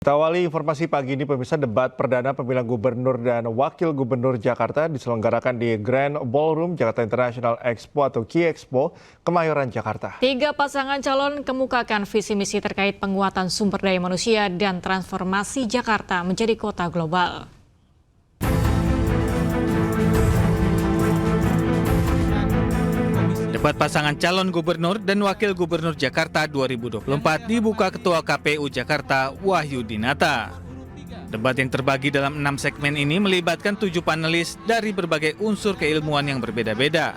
Kita awali informasi pagi ini, pemirsa. Debat perdana pemilihan gubernur dan wakil gubernur Jakarta diselenggarakan di Grand Ballroom Jakarta International Expo atau Ki-Expo, Kemayoran, Jakarta. 3 pasangan calon kemukakan visi misi terkait penguatan sumber daya manusia dan transformasi Jakarta menjadi kota global. Debat pasangan calon gubernur dan wakil gubernur Jakarta 2024 dibuka Ketua KPU Jakarta Wahyu Dinata. Debat yang terbagi dalam 6 segmen ini melibatkan 7 panelis dari berbagai unsur keilmuan yang berbeda-beda.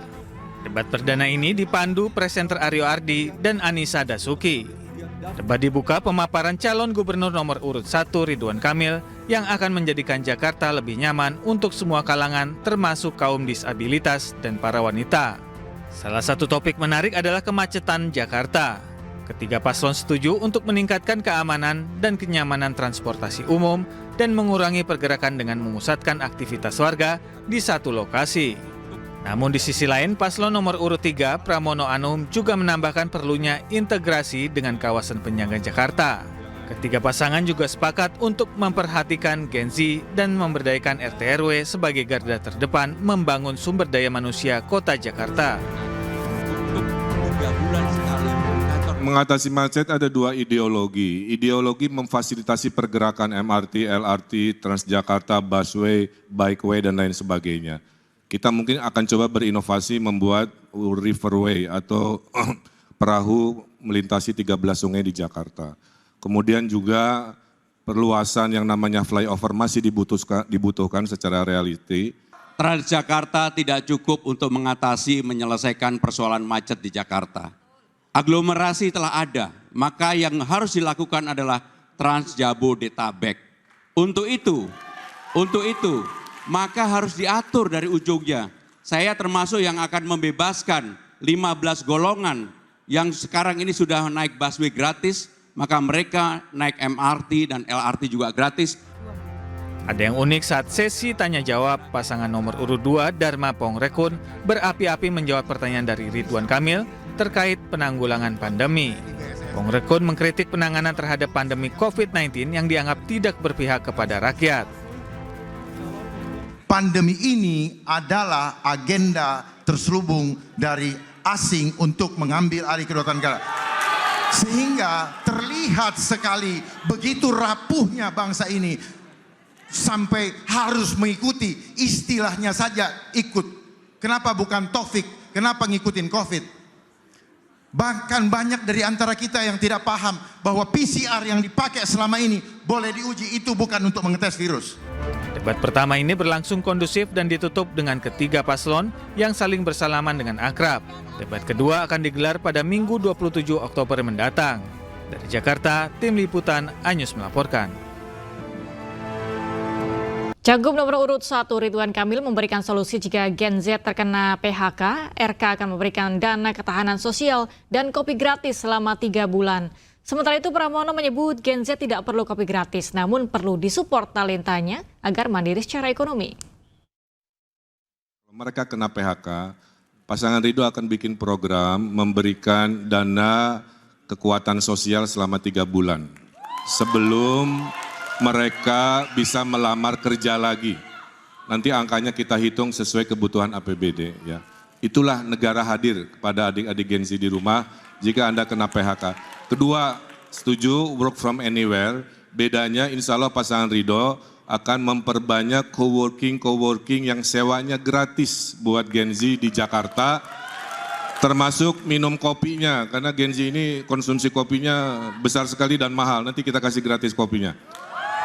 Debat perdana ini dipandu presenter Aryo Ardi dan Anissa Dasuki. Debat dibuka pemaparan calon gubernur nomor urut 1 Ridwan Kamil yang akan menjadikan Jakarta lebih nyaman untuk semua kalangan termasuk kaum disabilitas dan para wanita. Salah satu topik menarik adalah kemacetan Jakarta. Ketiga paslon setuju untuk meningkatkan keamanan dan kenyamanan transportasi umum dan mengurangi pergerakan dengan memusatkan aktivitas warga di satu lokasi. Namun di sisi lain, paslon nomor urut 3 Pramono Anum juga menambahkan perlunya integrasi dengan kawasan penyangga Jakarta. Ketiga pasangan juga sepakat untuk memperhatikan Gen Z dan memberdayakan RT/RW sebagai garda terdepan membangun sumber daya manusia kota Jakarta. Mengatasi macet ada 2 ideologi. Ideologi memfasilitasi pergerakan MRT, LRT, Transjakarta, busway, bikeway, dan lain sebagainya. Kita mungkin akan coba berinovasi membuat riverway atau perahu melintasi 13 sungai di Jakarta. Kemudian juga perluasan yang namanya flyover masih dibutuhkan secara reality. Transjakarta tidak cukup untuk menyelesaikan persoalan macet di Jakarta. Aglomerasi telah ada, maka yang harus dilakukan adalah Transjabodetabek. Untuk itu, maka harus diatur dari ujungnya. Saya termasuk yang akan membebaskan 15 golongan yang sekarang ini sudah naik busway gratis, maka mereka naik MRT dan LRT juga gratis. Ada yang unik saat sesi tanya jawab, pasangan nomor urut 2 Dharma Pongrekun berapi-api menjawab pertanyaan dari Ridwan Kamil terkait penanggulangan pandemi. Pongrekun mengkritik penanganan terhadap pandemi COVID-19 yang dianggap tidak berpihak kepada rakyat. Pandemi ini adalah agenda terselubung dari asing untuk mengambil alih kedaulatan negara. Sehingga terlihat sekali begitu rapuhnya bangsa ini sampai harus mengikuti istilahnya saja ikut. Kenapa bukan Taufik? Kenapa ngikutin COVID? Bahkan banyak dari antara kita yang tidak paham bahwa PCR yang dipakai selama ini boleh diuji, itu bukan untuk mengetes virus. Debat pertama ini berlangsung kondusif dan ditutup dengan ketiga paslon yang saling bersalaman dengan akrab. Debat kedua akan digelar pada Minggu 27 Oktober mendatang. Dari Jakarta, Tim Liputan Anyus melaporkan. Cagup nomor urut 1 Ridwan Kamil memberikan solusi jika Gen Z terkena PHK, RK akan memberikan dana ketahanan sosial dan kopi gratis selama 3 bulan. Sementara itu Pramono menyebut Gen Z tidak perlu kopi gratis, namun perlu disupport talentanya agar mandiri secara ekonomi. Mereka kena PHK, pasangan Ridho akan bikin program memberikan dana kekuatan sosial selama 3 bulan. Sebelum mereka bisa melamar kerja lagi. Nanti angkanya kita hitung sesuai kebutuhan APBD. Ya. Itulah negara hadir kepada adik-adik Gen Z di rumah jika Anda kena PHK. Kedua, setuju work from anywhere. Bedanya insya Allah pasangan Ridho akan memperbanyak coworking yang sewanya gratis buat Gen Z di Jakarta. Termasuk minum kopinya, karena Gen Z ini konsumsi kopinya besar sekali dan mahal. Nanti kita kasih gratis kopinya.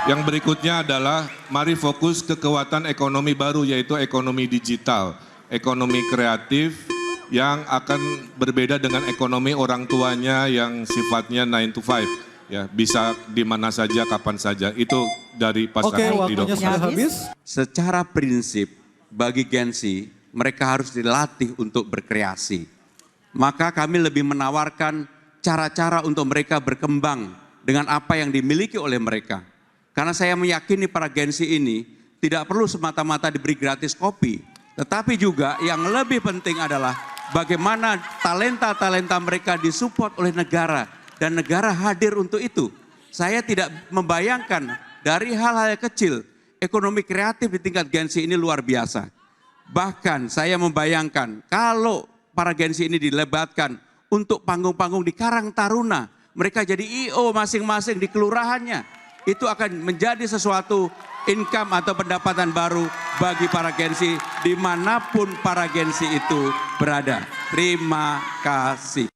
Yang berikutnya adalah mari fokus ke kekuatan ekonomi baru, yaitu ekonomi digital, ekonomi kreatif yang akan berbeda dengan ekonomi orang tuanya yang sifatnya 9 to 5. Ya, bisa di mana saja, kapan saja. Itu dari pasangan Ridho. Secara prinsip bagi Gen Z, mereka harus dilatih untuk berkreasi. Maka kami lebih menawarkan cara-cara untuk mereka berkembang dengan apa yang dimiliki oleh mereka. Karena saya meyakini para Gen Z ini tidak perlu semata-mata diberi gratis kopi. Tetapi juga yang lebih penting adalah bagaimana talenta-talenta mereka disupport oleh negara. Dan negara hadir untuk itu. saya tidak membayangkan dari hal-hal kecil, ekonomi kreatif di tingkat Gen Z ini luar biasa. Bahkan saya membayangkan kalau para Gen Z ini dilebatkan untuk panggung-panggung di Karang Taruna, mereka jadi I.O. masing-masing di kelurahannya. Itu akan menjadi sesuatu income atau pendapatan baru bagi para Gen Z dimanapun para Gen Z itu berada. Terima kasih.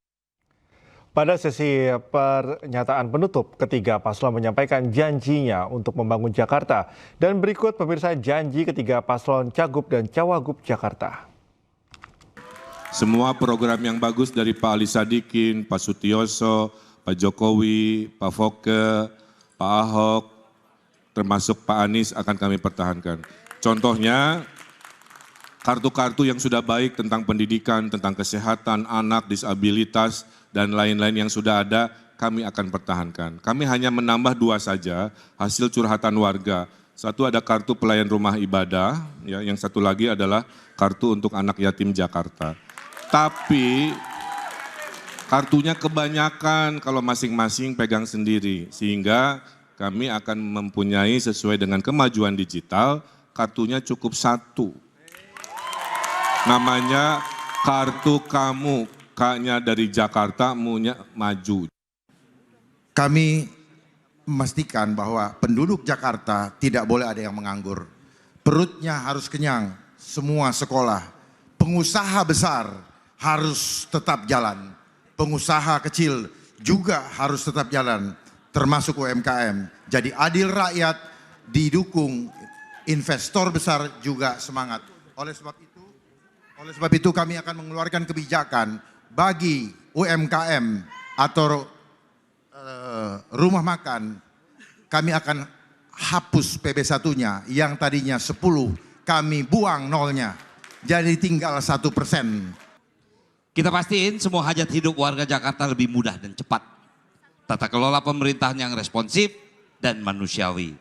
Pada sesi pernyataan penutup, ketiga paslon menyampaikan janjinya untuk membangun Jakarta. Dan berikut pemirsa janji ketiga paslon Cagup dan Cawagup Jakarta. Semua program yang bagus dari Pak Ali Sadikin, Pak Sutioso, Pak Jokowi, Pak Foke, Pak Ahok, termasuk Pak Anies akan kami pertahankan. Contohnya, kartu-kartu yang sudah baik tentang pendidikan, tentang kesehatan, anak, disabilitas, dan lain-lain yang sudah ada, kami akan pertahankan. Kami hanya menambah 2 saja, hasil curhatan warga. Satu ada kartu pelayan rumah ibadah, ya, yang satu lagi adalah kartu untuk anak yatim Jakarta. Tapi kartunya kebanyakan kalau masing-masing pegang sendiri, sehingga kami akan mempunyai sesuai dengan kemajuan digital, kartunya cukup 1. Namanya kartu kamu, K-nya dari Jakarta, mu-nya maju. Kami memastikan bahwa penduduk Jakarta tidak boleh ada yang menganggur. Perutnya harus kenyang, semua sekolah. Pengusaha besar harus tetap jalan. Pengusaha kecil juga harus tetap jalan, termasuk UMKM. Jadi adil rakyat, didukung, investor besar juga semangat. Oleh sebab itu kami akan mengeluarkan kebijakan bagi UMKM atau rumah makan. Kami akan hapus PB1-nya yang tadinya 10, kami buang 0-nya. Jadi tinggal 1%. Kita pastiin semua hajat hidup warga Jakarta lebih mudah dan cepat. Tata kelola pemerintahan yang responsif dan manusiawi.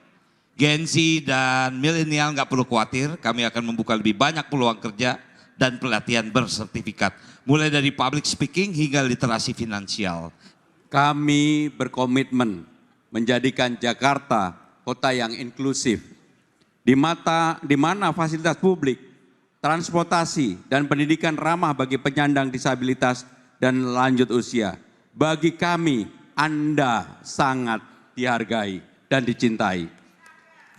Gen Z dan milenial nggak perlu khawatir, kami akan membuka lebih banyak peluang kerja dan pelatihan bersertifikat. Mulai dari public speaking hingga literasi finansial. Kami berkomitmen menjadikan Jakarta kota yang inklusif. Di mana fasilitas publik, transportasi, dan pendidikan ramah bagi penyandang disabilitas dan lanjut usia. Bagi kami, Anda sangat dihargai dan dicintai.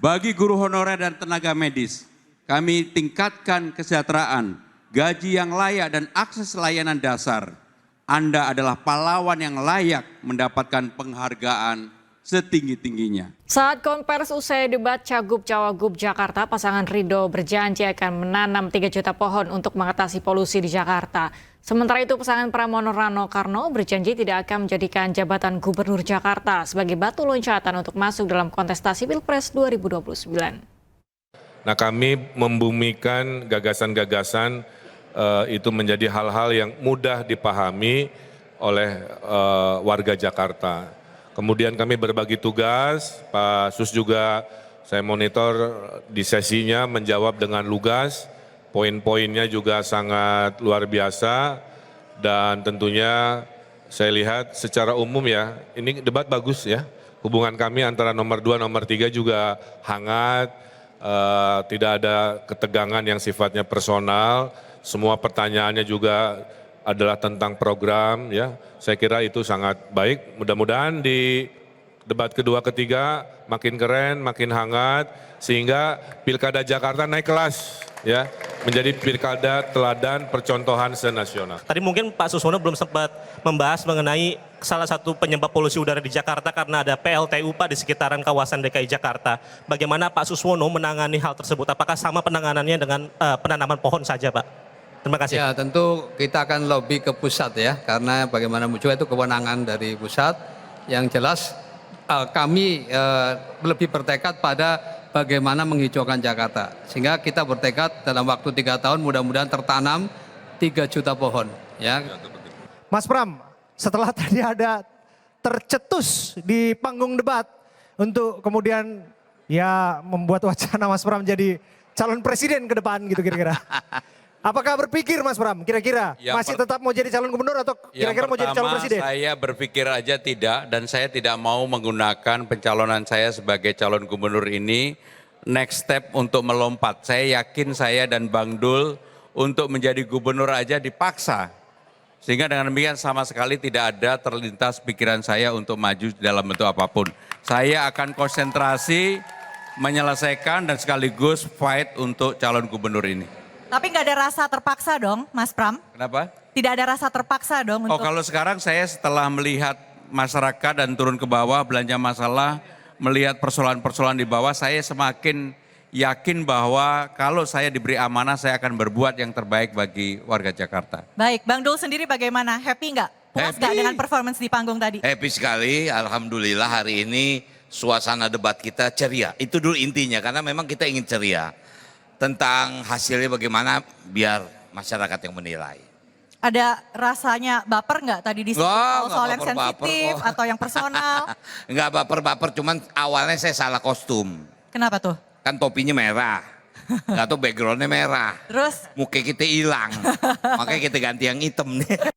Bagi guru honorer dan tenaga medis, kami tingkatkan kesejahteraan, gaji yang layak dan akses layanan dasar. Anda adalah pahlawan yang layak mendapatkan penghargaan setinggi-tingginya. Saat konvers usai debat Cagup Cawagup Jakarta, pasangan Ridho berjanji akan menanam 3 juta pohon untuk mengatasi polusi di Jakarta. Sementara itu pasangan Pramono Rano Karno berjanji tidak akan menjadikan jabatan Gubernur Jakarta sebagai batu loncatan untuk masuk dalam kontestasi Pilpres 2029. Nah, kami membumikan gagasan-gagasan itu menjadi hal-hal yang mudah dipahami oleh warga Jakarta. Kemudian kami berbagi tugas, Pak Sus juga saya monitor di sesinya menjawab dengan lugas, poin-poinnya juga sangat luar biasa, dan tentunya saya lihat secara umum ya, ini debat bagus ya, hubungan kami antara nomor 2, nomor 3 juga hangat, tidak ada ketegangan yang sifatnya personal, semua pertanyaannya juga adalah tentang program ya. Saya kira itu sangat baik. Mudah-mudahan di debat kedua ketiga makin keren, makin hangat sehingga Pilkada Jakarta naik kelas ya, menjadi pilkada teladan percontohan senasional. Tadi mungkin Pak Suswono belum sempat membahas mengenai salah satu penyebab polusi udara di Jakarta karena ada PLTU Pak di sekitaran kawasan DKI Jakarta. Bagaimana Pak Suswono menangani hal tersebut? Apakah sama penanganannya dengan penanaman pohon saja Pak? Terima kasih. Ya tentu kita akan lobby ke pusat ya, karena bagaimana juga itu kewenangan dari pusat. Yang jelas kami lebih bertekad pada bagaimana menghijaukan Jakarta. Sehingga kita bertekad dalam waktu 3 tahun mudah-mudahan tertanam 3 juta pohon. Ya. Mas Pram, setelah tadi ada tercetus di panggung debat untuk kemudian ya membuat wacana Mas Pram jadi calon presiden ke depan gitu kira-kira. Apakah berpikir Mas Pram kira-kira masih tetap mau jadi calon gubernur atau kira-kira mau jadi calon presiden? Saya berpikir aja tidak, dan saya tidak mau menggunakan pencalonan saya sebagai calon gubernur ini next step untuk melompat. Saya yakin saya dan Bang Dul untuk menjadi gubernur aja dipaksa. Sehingga dengan demikian sama sekali tidak ada terlintas pikiran saya untuk maju dalam bentuk apapun. Saya akan konsentrasi menyelesaikan dan sekaligus fight untuk calon gubernur ini. Tapi nggak ada rasa terpaksa dong, Mas Pram? Kenapa? Tidak ada rasa terpaksa dong untuk... Kalau sekarang saya setelah melihat masyarakat dan turun ke bawah, belanja masalah, melihat persoalan-persoalan di bawah, saya semakin yakin bahwa kalau saya diberi amanah, saya akan berbuat yang terbaik bagi warga Jakarta. Baik, Bang Dul sendiri bagaimana? Happy nggak? Puas nggak dengan performance di panggung tadi? Happy sekali, alhamdulillah hari ini suasana debat kita ceria. Itu dulu intinya, karena memang kita ingin ceria. Tentang hasilnya bagaimana, biar masyarakat yang menilai. Ada rasanya baper nggak tadi di soal yang sensitif atau yang personal? Enggak baper-baper, cuman awalnya saya salah kostum. Kenapa tuh? Kan topinya merah, nggak tahu backgroundnya merah. Terus? Muka kita hilang, makanya kita ganti yang hitam nih.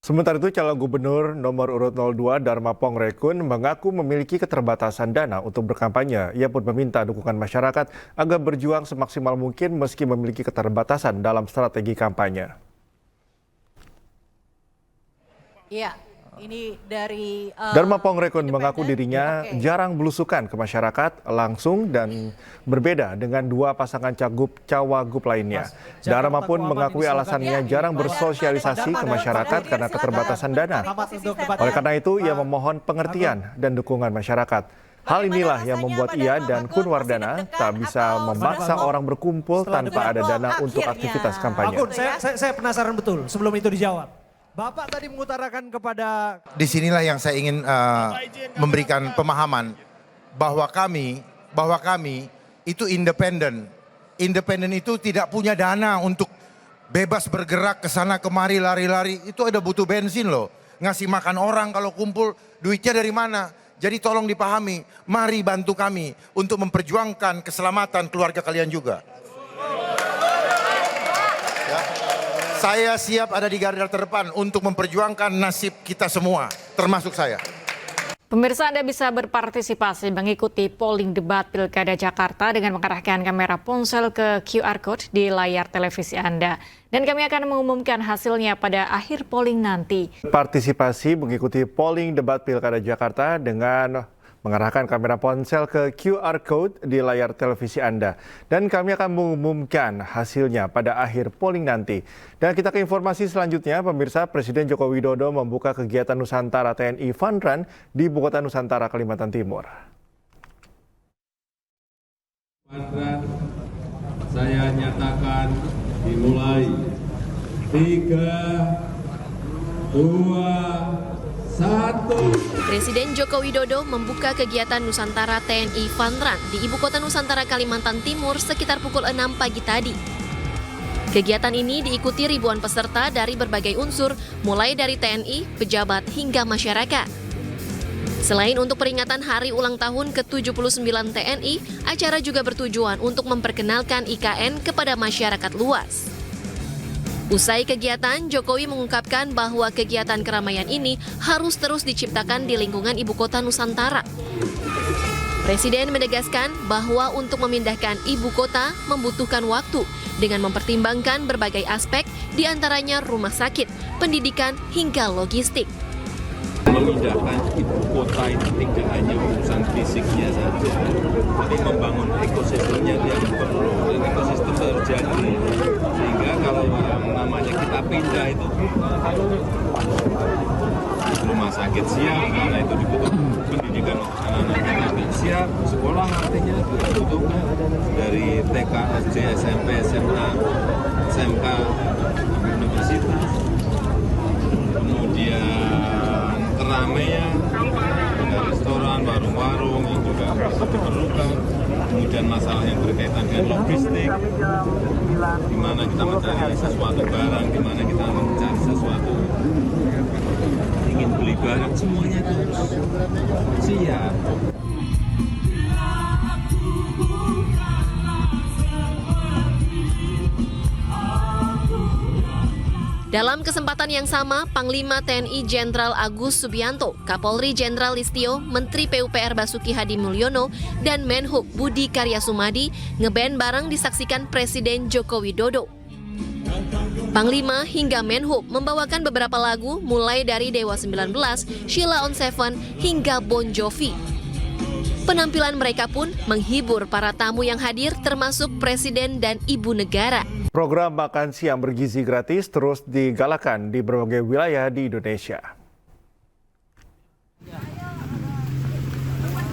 Sementara itu, calon gubernur nomor urut 02 Dharma Pongrekun mengaku memiliki keterbatasan dana untuk berkampanye. Ia pun meminta dukungan masyarakat agar berjuang semaksimal mungkin meski memiliki keterbatasan dalam strategi kampanye. Iya, ini dari... Dharma Pongrekun mengaku dirinya jarang belusukan ke masyarakat langsung dan berbeda dengan dua pasangan cagup-cawagup lainnya. Dharma pun mengakui alasannya jarang bersosialisasi ke masyarakat karena keterbatasan dana. Oleh karena itu, ia memohon pengertian dan dukungan masyarakat. Hal inilah yang membuat ia dan Kun Wardana tak bisa memaksa orang berkumpul tanpa ada dana untuk aktivitas kampanye. Kun, saya penasaran betul sebelum itu dijawab. Bapak tadi mengutarakan kepada... Disinilah yang saya ingin memberikan pemahaman bahwa kami itu independen. Independen itu tidak punya dana untuk bebas bergerak ke sana kemari, lari-lari. Itu ada butuh bensin loh. Ngasih makan orang kalau kumpul, duitnya dari mana? Jadi tolong dipahami, mari bantu kami untuk memperjuangkan keselamatan keluarga kalian juga. Saya siap ada di garda terdepan untuk memperjuangkan nasib kita semua, termasuk saya. Pemirsa, Anda bisa berpartisipasi mengikuti polling debat Pilkada Jakarta dengan mengarahkan kamera ponsel ke QR Code di layar televisi Anda. Dan kami akan mengumumkan hasilnya pada akhir polling nanti. Partisipasi mengikuti polling debat Pilkada Jakarta dengan mengarahkan kamera ponsel ke QR Code di layar televisi Anda. Dan kami akan mengumumkan hasilnya pada akhir polling nanti. Dan kita ke informasi selanjutnya, pemirsa. Presiden Joko Widodo membuka kegiatan Nusantara TNI Fun Run di Ibu Kota Nusantara, Kalimantan Timur. Fun Run saya nyatakan dimulai. 3, 2, 1. Presiden Joko Widodo membuka kegiatan Nusantara TNI Fun Run di Ibu Kota Nusantara Kalimantan Timur sekitar pukul 6 pagi tadi. Kegiatan ini diikuti ribuan peserta dari berbagai unsur, mulai dari TNI, pejabat, hingga masyarakat. Selain untuk peringatan hari ulang tahun ke-79 TNI, acara juga bertujuan untuk memperkenalkan IKN kepada masyarakat luas. Usai kegiatan, Jokowi mengungkapkan bahwa kegiatan keramaian ini harus terus diciptakan di lingkungan Ibu Kota Nusantara. Presiden menegaskan bahwa untuk memindahkan ibu kota membutuhkan waktu dengan mempertimbangkan berbagai aspek, diantaranya rumah sakit, pendidikan, hingga logistik. Memindahkan ibu kota itu tidak hanya urusan fisiknya saja, tapi membangun ekosistemnya yang perlu. Dan ekosistem terjadi sehingga kalau yang namanya kita pindah itu rumah sakit siap, karena itu dibutuhkan pendidikan untuk anak-anak kita siap, sekolah artinya dibutuhkan dari TK, SD, SMP, SMA, SMK, universitas, kemudian keramaian, ada restoran, warung-warung yang juga diperlukan, kemudian masalah yang berkaitan dengan logistik, di mana kita mencari sesuatu barang, di mana kita mencari sesuatu, ingin beli barang, semuanya itu harus siap. Dalam kesempatan yang sama, Panglima TNI Jenderal Agus Subianto, Kapolri Jenderal Listio, Menteri PUPR Basuki Hadi Mulyono, dan Menhub Budi Karya Sumadi ngeband bareng disaksikan Presiden Joko Widodo. Panglima hingga Menhub membawakan beberapa lagu mulai dari Dewa 19, Sheila on 7, hingga Bon Jovi. Penampilan mereka pun menghibur para tamu yang hadir termasuk Presiden dan Ibu Negara. Program makan siang bergizi gratis terus digalakan di berbagai wilayah di Indonesia.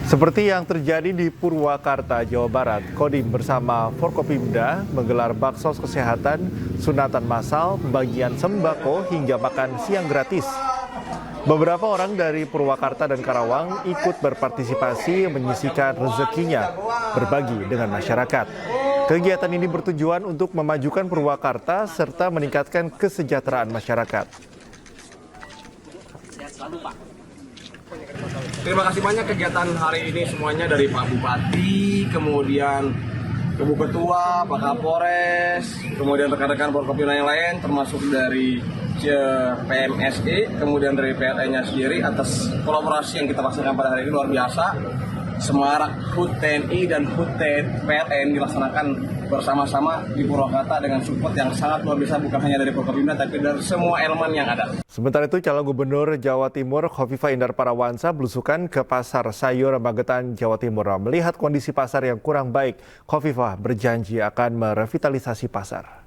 Seperti yang terjadi di Purwakarta, Jawa Barat, Kodim bersama Forkopimda menggelar baksos kesehatan, sunatan massal, pembagian sembako hingga makan siang gratis. Beberapa orang dari Purwakarta dan Karawang ikut berpartisipasi menyisihkan rezekinya berbagi dengan masyarakat. Kegiatan ini bertujuan untuk memajukan Purwakarta serta meningkatkan kesejahteraan masyarakat. Terima kasih banyak kegiatan hari ini semuanya dari Pak Bupati, kemudian Ibu Ketua, Pak Kapolres, kemudian rekan-rekan Forkopimda yang lain termasuk dari PMSI, kemudian dari PLN-nya sendiri atas kolaborasi yang kita laksanakan pada hari ini luar biasa. Semarak HUT TNI dan HUT PLN dilaksanakan bersama-sama di Purwakarta dengan support yang sangat luar biasa bukan hanya dari Forkopimda tapi dari semua elemen yang ada. Sementara itu, calon gubernur Jawa Timur Khofifah Indar Parawansa belusukan ke Pasar Sayur Magetan, Jawa Timur. Melihat kondisi pasar yang kurang baik, Khofifah berjanji akan merevitalisasi pasar.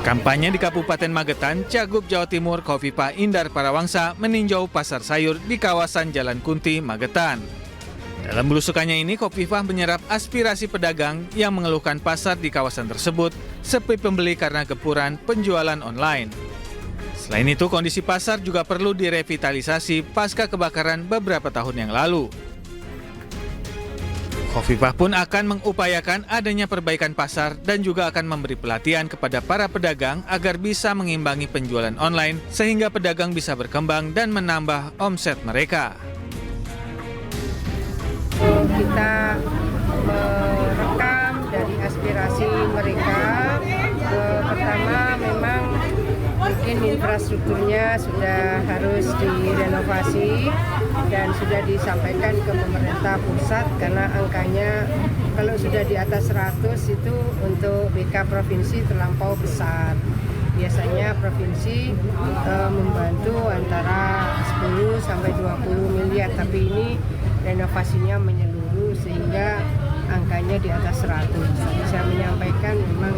Kampanye di Kabupaten Magetan, Cagup Jawa Timur Khofifah Indar Parawansa meninjau pasar sayur di kawasan Jalan Kunti, Magetan. Dalam belusukannya ini, Khofifah menyerap aspirasi pedagang yang mengeluhkan pasar di kawasan tersebut sepi pembeli karena gepuran penjualan online. Selain itu, kondisi pasar juga perlu direvitalisasi pasca kebakaran beberapa tahun yang lalu. Khofifah pun akan mengupayakan adanya perbaikan pasar dan juga akan memberi pelatihan kepada para pedagang agar bisa mengimbangi penjualan online sehingga pedagang bisa berkembang dan menambah omset mereka. Kita merekam dari aspirasi mereka. Pertama memang mungkin infrastrukturnya sudah harus direnovasi dan sudah disampaikan ke pemerintah pusat karena angkanya kalau sudah di atas 100 itu untuk BK provinsi terlampau besar. Biasanya provinsi membantu antara 10 sampai 20 miliar, tapi ini renovasinya menyeluruh sehingga angkanya di atas 100. Saya menyampaikan memang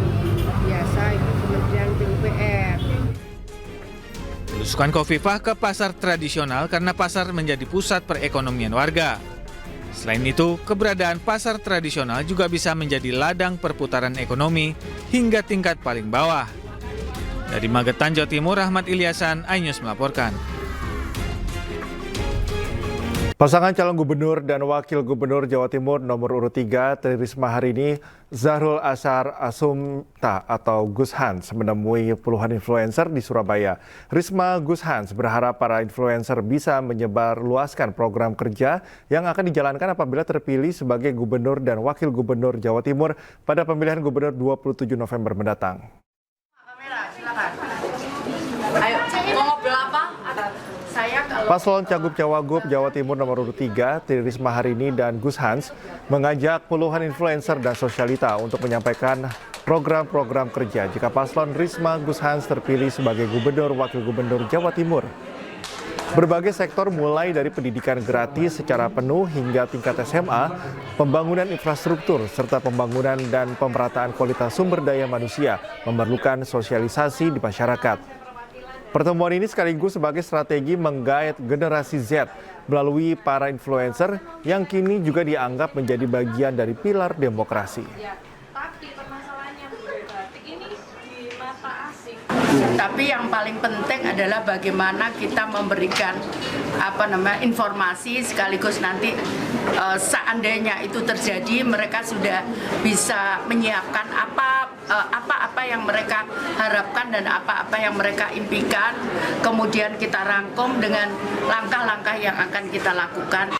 biasa itu Kementerian PUPR. Belusukan Khofifah ke pasar tradisional karena pasar menjadi pusat perekonomian warga. Selain itu, keberadaan pasar tradisional juga bisa menjadi ladang perputaran ekonomi hingga tingkat paling bawah. Dari Magetan, Jawa Timur, Ahmad Ilyasan, iNews melaporkan. Pasangan calon gubernur dan wakil gubernur Jawa Timur nomor urut 3 Tri Risma hari ini, Zahrul Ashar Asumta atau Gus Hans menemui puluhan influencer di Surabaya. Risma Gus Hans berharap para influencer bisa menyebar luaskan program kerja yang akan dijalankan apabila terpilih sebagai gubernur dan wakil gubernur Jawa Timur pada pemilihan gubernur 27 November mendatang. Kamera, silakan. Ayo, mau ngobrol apa? Paslon Cagup Cawagup Jawa Timur nomor urut 3, Tri Risma hari ini dan Gus Hans mengajak puluhan influencer dan sosialita untuk menyampaikan program-program kerja jika paslon Risma Gus Hans terpilih sebagai gubernur wakil gubernur Jawa Timur. Berbagai sektor mulai dari pendidikan gratis secara penuh hingga tingkat SMA, pembangunan infrastruktur, serta pembangunan dan pemerataan kualitas sumber daya manusia memerlukan sosialisasi di masyarakat. Pertemuan ini sekaligus sebagai strategi menggait generasi Z melalui para influencer yang kini juga dianggap menjadi bagian dari pilar demokrasi. Tapi yang paling penting adalah bagaimana kita memberikan informasi sekaligus nanti seandainya itu terjadi mereka sudah bisa menyiapkan apa yang mereka harapkan dan apa yang mereka impikan, kemudian kita rangkum dengan langkah-langkah yang akan kita lakukan.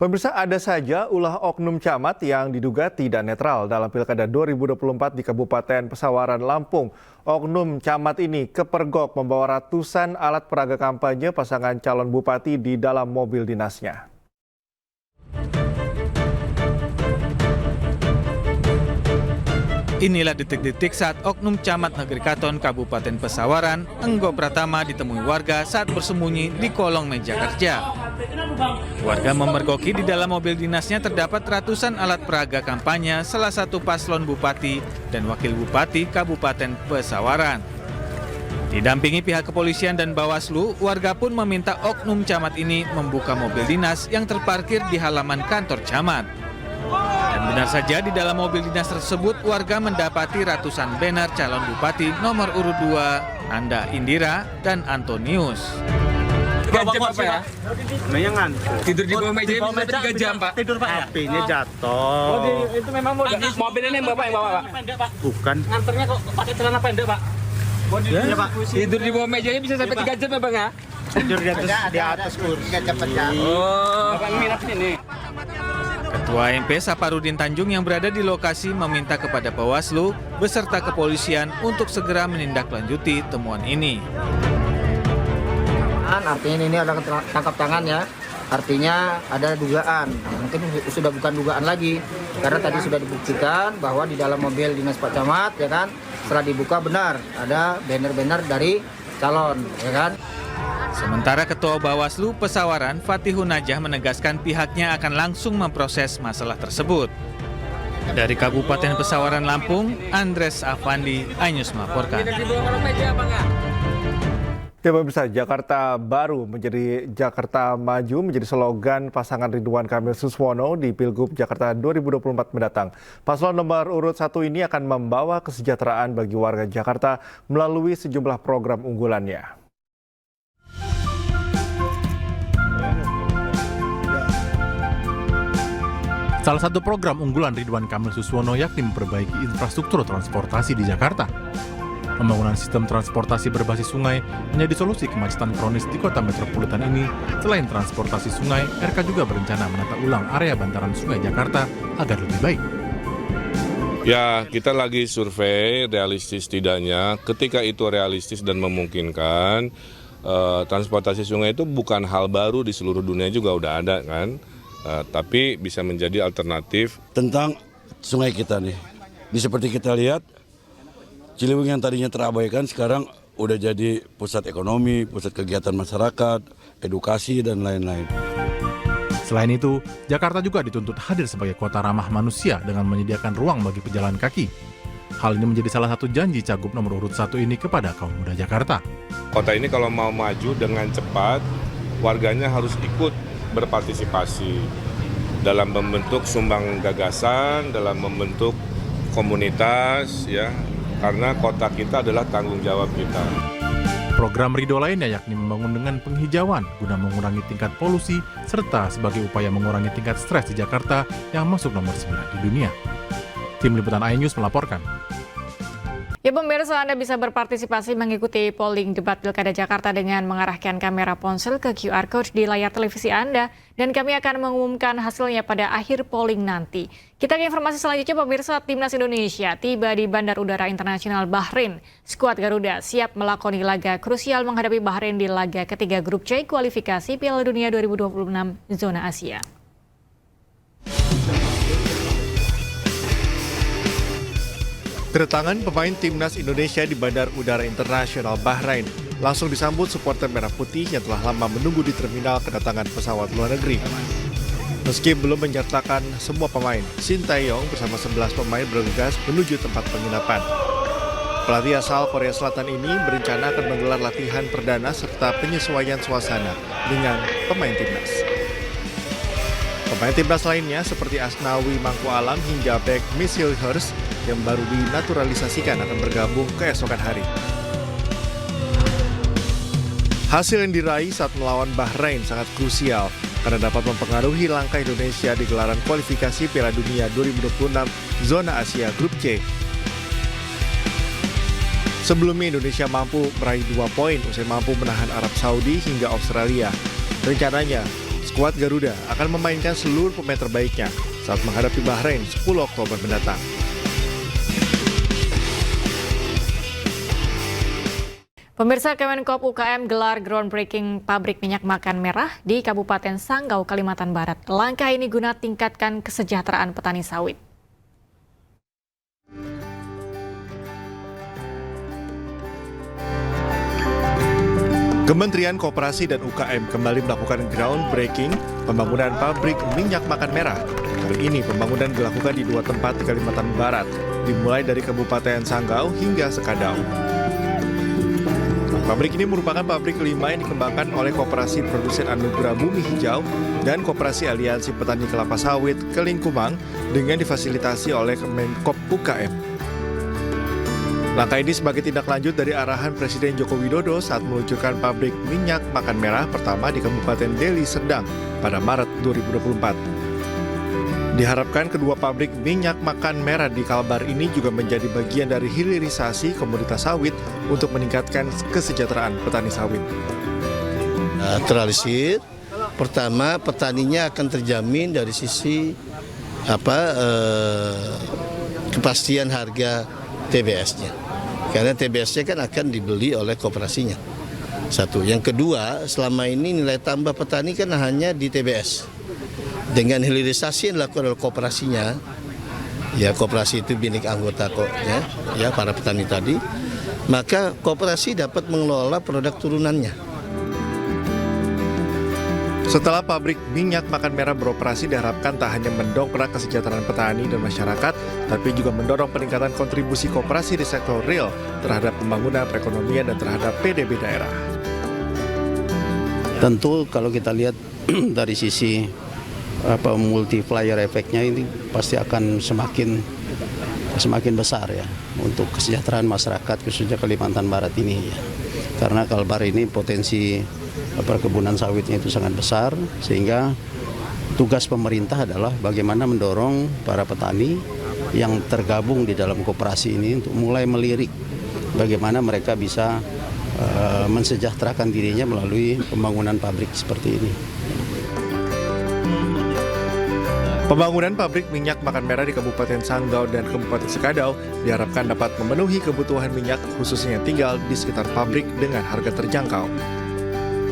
Pemirsa, ada saja ulah oknum camat yang diduga tidak netral dalam Pilkada 2024 di Kabupaten Pesawaran, Lampung. Oknum camat ini kepergok membawa ratusan alat peraga kampanye pasangan calon bupati di dalam mobil dinasnya. Inilah detik-detik saat oknum camat Negeri Katon, Kabupaten Pesawaran, Enggo Pratama ditemui warga saat bersembunyi di kolong meja kerja. Warga memergoki di dalam mobil dinasnya terdapat ratusan alat peraga kampanye salah satu paslon bupati dan wakil bupati Kabupaten Pesawaran. Didampingi pihak kepolisian dan Bawaslu, warga pun meminta oknum camat ini membuka mobil dinas yang terparkir di halaman kantor camat. Dan benar saja di dalam mobil dinas tersebut warga mendapati ratusan banner calon bupati nomor urut 2, Anda Indira dan Antonius. 3 jam Pak ya? Namanya ngantuk. Tidur di bawah meja bisa 3 jam Pak. Tidur Pak ya? HP-nya jatuh. Oh, itu memang mobil ini yang Bapak yang bawa Pak? Pak. Bukan. Nganternya kok pakai celana pendek Pak? Ya Pak. Tidur di bawah mejanya bisa sampai 3 jam ya Bang ya? Tidur di atas kursi. 3 jam perjalanan. Oh. Bapak minat sini. Ketua MP Saparudin Tanjung yang berada di lokasi meminta kepada Bawaslu beserta kepolisian untuk segera menindaklanjuti temuan ini. Artinya ini ada tangkap tangan ya, artinya ada dugaan, mungkin sudah bukan dugaan lagi, karena tadi sudah dibuktikan bahwa di dalam mobil dinas Pak Camat, ya kan, setelah dibuka benar ada banner-banner dari calon, ya kan. Sementara Ketua Bawaslu Pesawaran Fatihun Najah menegaskan pihaknya akan langsung memproses masalah tersebut. Dari Kabupaten Pesawaran, Lampung, Andres Afandi, iNews melaporkan. Ya pemirsa, Jakarta Baru menjadi Jakarta Maju menjadi slogan pasangan Ridwan Kamil Suswono di Pilgub Jakarta 2024 mendatang. Paslon nomor urut 1 ini akan membawa kesejahteraan bagi warga Jakarta melalui sejumlah program unggulannya. Salah satu program unggulan Ridwan Kamil Suswono yakni memperbaiki infrastruktur transportasi di Jakarta. Pembangunan sistem transportasi berbasis sungai menjadi solusi kemacetan kronis di kota metropolitan ini. Selain transportasi sungai, RK juga berencana menata ulang area bantaran sungai Jakarta agar lebih baik. Ya, kita lagi survei realistis tidaknya. Ketika itu realistis dan memungkinkan, transportasi sungai itu bukan hal baru, di seluruh dunia juga udah ada kan. Tapi bisa menjadi alternatif. Tentang sungai kita nih, seperti kita lihat, Ciliwung yang tadinya terabaikan sekarang udah jadi pusat ekonomi, pusat kegiatan masyarakat, edukasi, dan lain-lain. Selain itu, Jakarta juga dituntut hadir sebagai kota ramah manusia dengan menyediakan ruang bagi pejalan kaki. Hal ini menjadi salah satu janji Cagup nomor urut 1 ini kepada kaum muda Jakarta. Kota ini kalau mau maju dengan cepat, warganya harus ikut berpartisipasi dalam membentuk sumbang gagasan, dalam membentuk komunitas, ya. Karena kota kita adalah tanggung jawab kita. Program Ridho lainnya yakni membangun dengan penghijauan guna mengurangi tingkat polusi serta sebagai upaya mengurangi tingkat stres di Jakarta yang masuk nomor 9 di dunia. Tim Liputan iNews melaporkan. Ya pemirsa, Anda bisa berpartisipasi mengikuti polling debat Pilkada Jakarta dengan mengarahkan kamera ponsel ke QR Code di layar televisi Anda dan kami akan mengumumkan hasilnya pada akhir polling nanti. Kita ke informasi selanjutnya pemirsa, Timnas Indonesia tiba di Bandar Udara Internasional Bahrain. Skuad Garuda siap melakoni laga krusial menghadapi Bahrain di laga ketiga grup C kualifikasi Piala Dunia 2026 zona Asia. Kedatangan pemain Timnas Indonesia di Bandar Udara Internasional Bahrain langsung disambut supporter Merah Putih yang telah lama menunggu di terminal kedatangan pesawat luar negeri. Meski belum menyertakan semua pemain, Shin Tae-yong bersama 11 pemain bergegas menuju tempat penginapan. Pelatih asal Korea Selatan ini berencana akan menggelar latihan perdana serta penyesuaian suasana dengan pemain Timnas. Pemain Timnas lainnya seperti Asnawi Mangku Alam hingga bek Miss Hilhurst yang baru dinaturalisasikan akan bergabung keesokan hari. Hasil yang diraih saat melawan Bahrain sangat krusial karena dapat mempengaruhi langkah Indonesia di gelaran kualifikasi Piala Dunia 2026 zona Asia Grup C. Sebelumnya Indonesia mampu meraih 2 poin usai mampu menahan Arab Saudi hingga Australia. Rencananya, skuad Garuda akan memainkan seluruh pemain terbaiknya saat menghadapi Bahrain 10 Oktober mendatang. Pemirsa, Kemenkop UKM gelar groundbreaking pabrik minyak makan merah di Kabupaten Sanggau, Kalimantan Barat. Langkah ini guna tingkatkan kesejahteraan petani sawit. Kementerian Koperasi dan UKM kembali melakukan groundbreaking pembangunan pabrik minyak makan merah. Kali ini pembangunan dilakukan di 2 tempat di Kalimantan Barat, dimulai dari Kabupaten Sanggau hingga Sekadau. Pabrik ini merupakan pabrik kelima yang dikembangkan oleh Koperasi Produsen Anugerah Bumi Hijau dan Koperasi Aliansi Petani Kelapa Sawit Kelingkumang dengan difasilitasi oleh Kemenkop UKM. Langkah ini sebagai tindak lanjut dari arahan Presiden Joko Widodo saat meluncurkan pabrik minyak makan merah pertama di Kabupaten Deli Serdang pada Maret 2024. Diharapkan kedua pabrik minyak makan merah di Kalbar ini juga menjadi bagian dari hilirisasi komoditas sawit untuk meningkatkan kesejahteraan petani sawit. Terrealisir, pertama petaninya akan terjamin dari sisi kepastian harga TBS-nya. Karena TBS-nya kan akan dibeli oleh koperasinya. Satu. Yang kedua, selama ini nilai tambah petani kan hanya di TBS. Dengan hilirisasi yang dilakukan oleh koperasinya, ya koperasi itu binik anggota ya para petani tadi, maka koperasi dapat mengelola produk turunannya. Setelah pabrik minyak makan merah beroperasi, diharapkan tak hanya mendongkrak kesejahteraan petani dan masyarakat, tapi juga mendorong peningkatan kontribusi koperasi di sektor real terhadap pembangunan perekonomian dan terhadap PDB daerah. Tentu kalau kita lihat dari sisi multiplier efeknya ini pasti akan semakin besar ya untuk kesejahteraan masyarakat khususnya Kalimantan Barat ini ya. Karena Kalbar ini potensi perkebunan sawitnya itu sangat besar, sehingga tugas pemerintah adalah bagaimana mendorong para petani yang tergabung di dalam koperasi ini untuk mulai melirik bagaimana mereka bisa mensejahterakan dirinya melalui pembangunan pabrik seperti ini. Pembangunan pabrik minyak makan merah di Kabupaten Sanggau dan Kabupaten Sekadau diharapkan dapat memenuhi kebutuhan minyak khususnya yang tinggal di sekitar pabrik dengan harga terjangkau.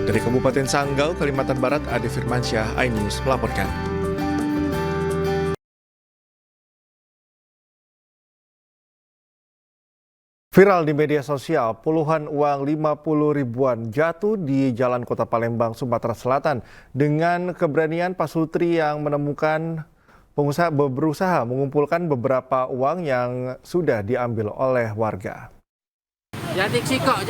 Dari Kabupaten Sanggau, Kalimantan Barat, Ade Firmansyah, iNews melaporkan. Viral di media sosial, puluhan uang 50 ribuan jatuh di Jalan Kota Palembang, Sumatera Selatan. Dengan keberanian Pak Sutri yang menemukan pengusaha berusaha mengumpulkan beberapa uang yang sudah diambil oleh warga. Jadi sikok,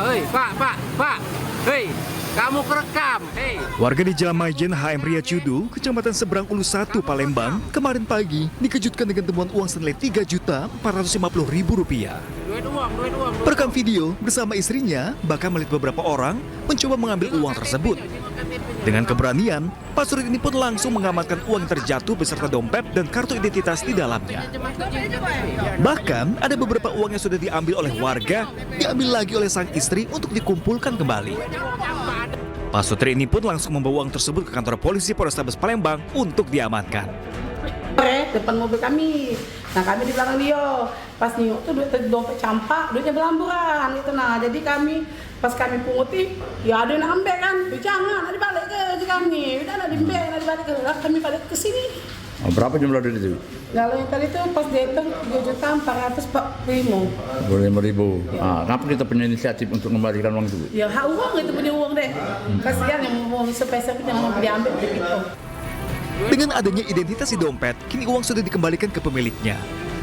hei, Pak, hei. Kamu kerekam, hei. Warga di Jalan Majen HM Ria Cudu, Kecamatan Seberang Ulu 1, Palembang, kemarin pagi dikejutkan dengan temuan uang senilai Rp3.450.000. Perekam video bersama istrinya bahkan melihat beberapa orang mencoba mengambil uang tersebut. Dengan keberanian, Pak Sutri ini pun langsung mengamankan uang yang terjatuh beserta dompet dan kartu identitas di dalamnya. Bahkan ada beberapa uang yang sudah diambil oleh warga, diambil lagi oleh sang istri untuk dikumpulkan kembali. Pak Sutri ini pun langsung membawa uang tersebut ke kantor polisi Polrestabes Palembang untuk diamankan. Depan mobil kami, nah kami di belakang dia. Pas nyok tuh dompet campak, duitnya belamburan gitu. Nah jadi kami pas kami punguti, ya ada yang ambil kan, jangan, dibalik ke kami, udah dibalik ke, kami balik ke sini. Oh, berapa jumlah duit itu? Kalau yang tadi itu pas dihitung 2.445.000. 25.000. Ah, kenapa kita punya inisiatif untuk mengembalikan uang itu? Ya uang itu punya uang deh. Kasihan yang mau sepeser yang mau diambil begitu. Dengan adanya identitas di dompet, kini uang sudah dikembalikan ke pemiliknya.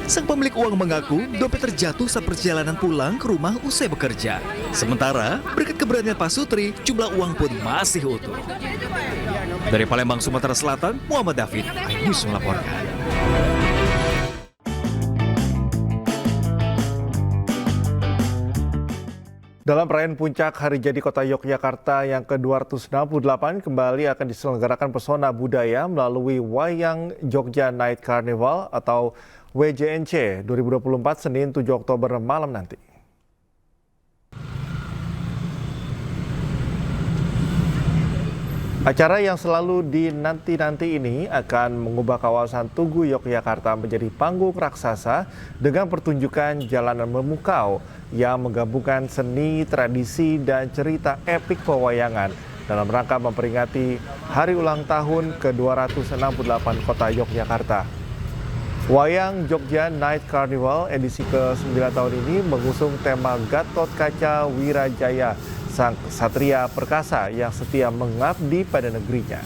Sang pemilik uang mengaku dompet terjatuh saat perjalanan pulang ke rumah usai bekerja. Sementara, berkat keberanian Pak Sutri, jumlah uang pun masih utuh. Dari Palembang, Sumatera Selatan, Muhammad David, iNews melaporkan. Dalam perayaan puncak Hari Jadi Kota Yogyakarta yang ke-268 kembali akan diselenggarakan pesona budaya melalui Wayang Jogja Night Carnival atau WJNC 2024 Senin 7 Oktober malam nanti. Acara yang selalu dinanti-nanti ini akan mengubah kawasan Tugu Yogyakarta menjadi panggung raksasa dengan pertunjukan jalanan memukau yang menggabungkan seni, tradisi, dan cerita epik pewayangan dalam rangka memperingati hari ulang tahun ke-268 kota Yogyakarta. Wayang Jogja Night Carnival edisi ke-9 tahun ini mengusung tema Gatot Kaca Wirajaya, sang satria perkasa yang setia mengabdi pada negerinya.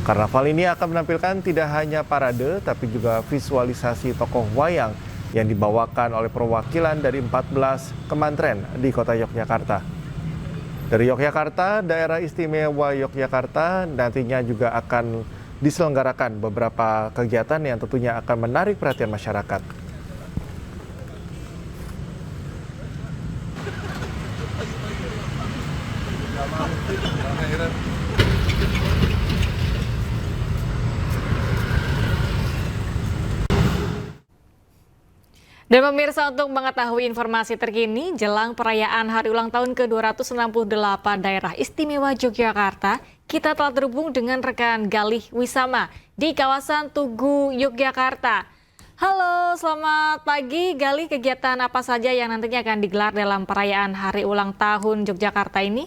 Karnaval ini akan menampilkan tidak hanya parade, tapi juga visualisasi tokoh wayang yang dibawakan oleh perwakilan dari 14 kementerian di kota Yogyakarta. Dari Yogyakarta, Daerah Istimewa Yogyakarta nantinya juga akan diselenggarakan beberapa kegiatan yang tentunya akan menarik perhatian masyarakat. Dan pemirsa, untuk mengetahui informasi terkini jelang perayaan hari ulang tahun ke-268 Daerah Istimewa Yogyakarta, kita telah terhubung dengan rekan Galih Wisama di kawasan Tugu Yogyakarta. Halo, selamat pagi Galih. Kegiatan apa saja yang nantinya akan digelar dalam perayaan hari ulang tahun Yogyakarta ini?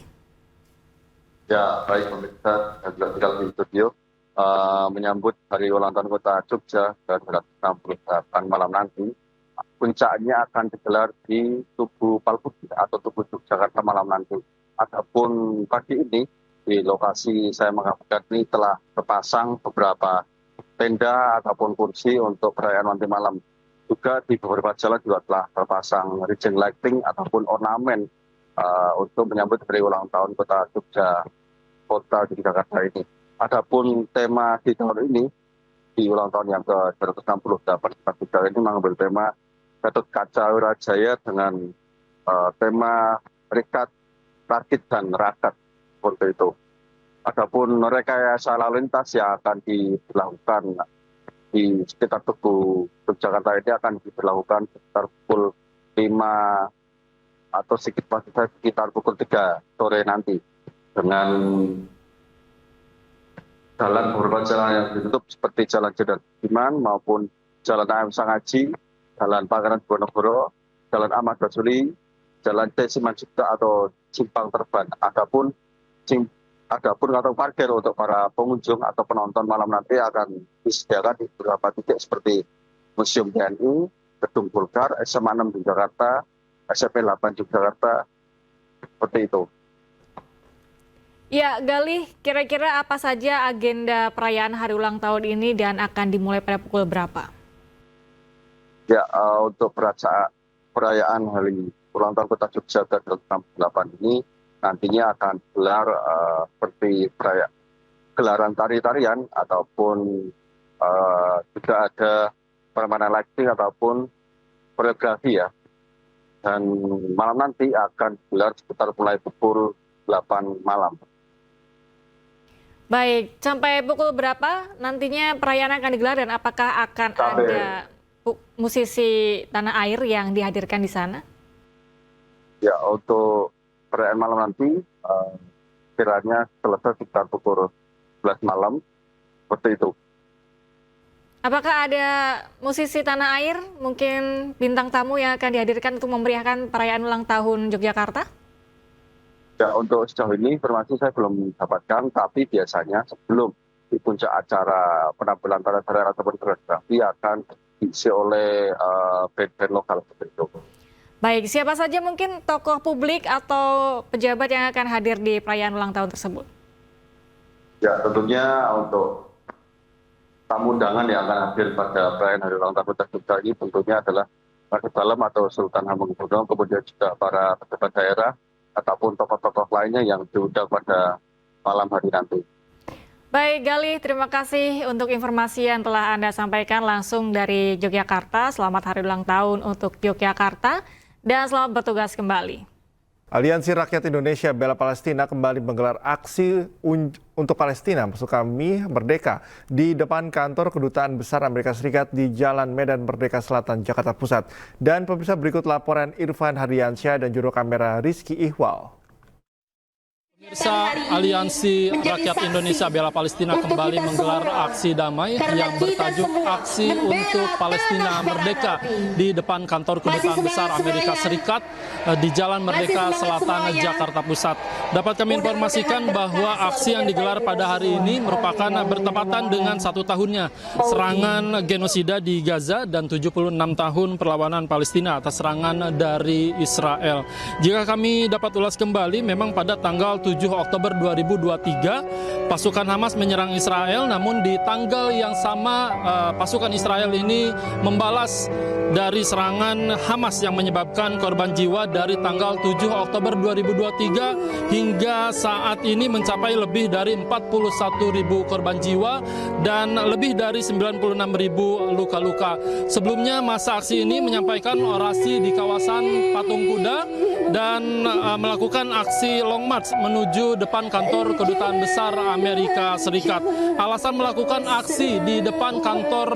Ya, baik pemirsa, saya juga tinggal di studio menyambut hari ulang tahun kota Jogja ke-268 malam nanti. Puncaknya akan digelar di Tugu Palbudi atau Tugu Yogyakarta malam nanti. Adapun pagi ini di lokasi saya mengabarkan ini telah terpasang beberapa tenda ataupun kursi untuk perayaan nanti malam. Juga di beberapa jalan juga telah terpasang rigging lighting ataupun ornamen untuk menyambut hari ulang tahun kota Jogja, kota Yogyakarta ini. Adapun tema di tahun ini di ulang tahun yang ke-268 Jogja ini mengambil tema Gatot Kaca Wirajaya dengan tema Rekat, Rakit, dan Rakat seperti itu. Adapun rekayasa lalu lintas yang akan diberlakukan di sekitar Tugu Yogyakarta ini akan diberlakukan sekitar pukul 5 atau sekitar pukul 3 sore nanti dengan jalan beberapa jalan yang ditutup seperti Jalan Jenderal Sudirman maupun Jalan AM Sangaji, Jalan Pangeran Diponegoro, Jalan Ahmad Basuli, Jalan D. Simanjuntak atau Simpang Terban. Adapun kantong parkir untuk para pengunjung atau penonton malam nanti akan disediakan di beberapa titik seperti Museum TNI, Gedung Golkar, SMA 6 Yogyakarta, SMP 8 Yogyakarta, seperti itu. Ya, Galih, kira-kira apa saja agenda perayaan hari ulang tahun ini dan akan dimulai pada pukul berapa? Ya, untuk perayaan hari ulang tahun kota Jogja ke-268 ini nantinya akan gelar seperti gelaran tari-tarian ataupun juga ada permainan lighting ataupun koreografi ya. Dan malam nanti akan gelar sekitar mulai pukul 8 malam. Baik, sampai pukul berapa nantinya perayaan akan digelar dan apakah akan ada musisi tanah air yang dihadirkan di sana? Ya, untuk perayaan malam nanti kiranya selesai sekitar pukul 11 malam, seperti itu. Apakah ada musisi tanah air, mungkin bintang tamu yang akan dihadirkan untuk memeriahkan perayaan ulang tahun Yogyakarta? Ya, untuk sejauh ini informasi saya belum dapatkan, tapi biasanya sebelum di puncak acara penampilan tarian ataupun koreografi akan diisi oleh band-band lokal seperti itu. Baik, siapa saja mungkin tokoh publik atau pejabat yang akan hadir di perayaan ulang tahun tersebut? Ya, tentunya untuk tamu undangan yang akan hadir pada perayaan hari ulang tahun kota Jogja ini tentunya adalah Raja Dalem atau Sultan Hamengkubuwono, kemudian juga para pejabat daerah ataupun tokoh-tokoh lainnya yang diundang pada malam hari nanti. Baik, Galih, terima kasih untuk informasi yang telah Anda sampaikan langsung dari Yogyakarta. Selamat hari ulang tahun untuk Yogyakarta dan selamat bertugas kembali. Aliansi Rakyat Indonesia Bela Palestina kembali menggelar aksi untuk Palestina, maksud kami Merdeka, di depan kantor Kedutaan Besar Amerika Serikat di Jalan Medan Merdeka Selatan, Jakarta Pusat. Dan pemirsa, berikut laporan Irfan Hardiansyah dan juru kamera Rizky Ihwal. Pemirsa, Aliansi Rakyat Indonesia Bela Palestina kembali menggelar aksi damai yang bertajuk Aksi untuk Palestina Merdeka di depan kantor Kedutaan Besar Amerika Serikat di Jalan Merdeka Selatan, Jakarta Pusat. Dapat kami informasikan bahwa aksi yang digelar pada hari ini merupakan bertepatan dengan 1 tahunnya serangan genosida di Gaza dan 76 tahun perlawanan Palestina atas serangan dari Israel. Jika kami dapat ulas kembali, memang pada tanggal 7 Oktober 2023 pasukan Hamas menyerang Israel, namun di tanggal yang sama pasukan Israel ini membalas dari serangan Hamas yang menyebabkan korban jiwa dari tanggal 7 Oktober 2023 hingga saat ini mencapai lebih dari 41.000 korban jiwa dan lebih dari 96.000 luka-luka. Sebelumnya masa aksi ini menyampaikan orasi di kawasan Patung Kuda dan melakukan aksi long march menuju depan kantor Kedutaan Besar Amerika Serikat. Alasan melakukan aksi di depan kantor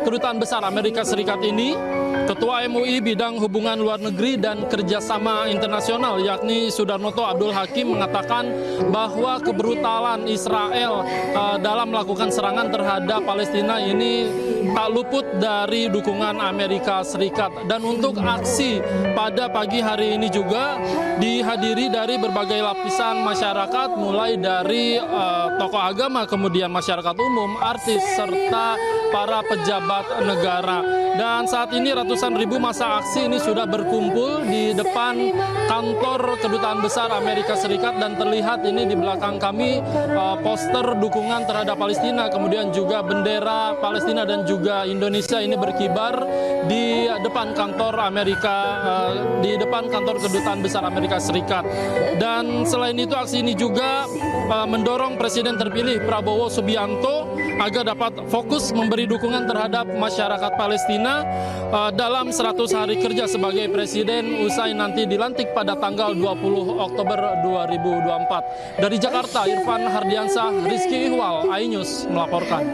Kedutaan Besar Amerika Serikat ini, Ketua MUI Bidang Hubungan Luar Negeri dan Kerjasama Internasional yakni Sudarnoto Abdul Hakim mengatakan bahwa kebrutalan Israel dalam melakukan serangan terhadap Palestina ini tak luput dari dukungan Amerika Serikat. Dan untuk aksi pada pagi hari ini juga dihadiri dari berbagai lapisan masyarakat, mulai dari tokoh agama, kemudian masyarakat umum, artis, serta para pejabat negara. Dan saat ini ratusan ribu massa aksi ini sudah berkumpul di depan kantor Kedutaan Besar Amerika Serikat dan terlihat ini di belakang kami poster dukungan terhadap Palestina, kemudian juga bendera Palestina dan juga Indonesia ini berkibar di depan kantor di depan kantor Kedutaan Besar Amerika Serikat. Dan selain itu aksi ini juga mendorong Presiden terpilih Prabowo Subianto agar dapat fokus memberi dukungan terhadap masyarakat Palestina dalam 100 hari kerja sebagai Presiden usai nanti dilantik pada tanggal 20 Oktober 2024. Dari Jakarta, Irfan Hardiansah, Rizky Ihwal, iNews melaporkan.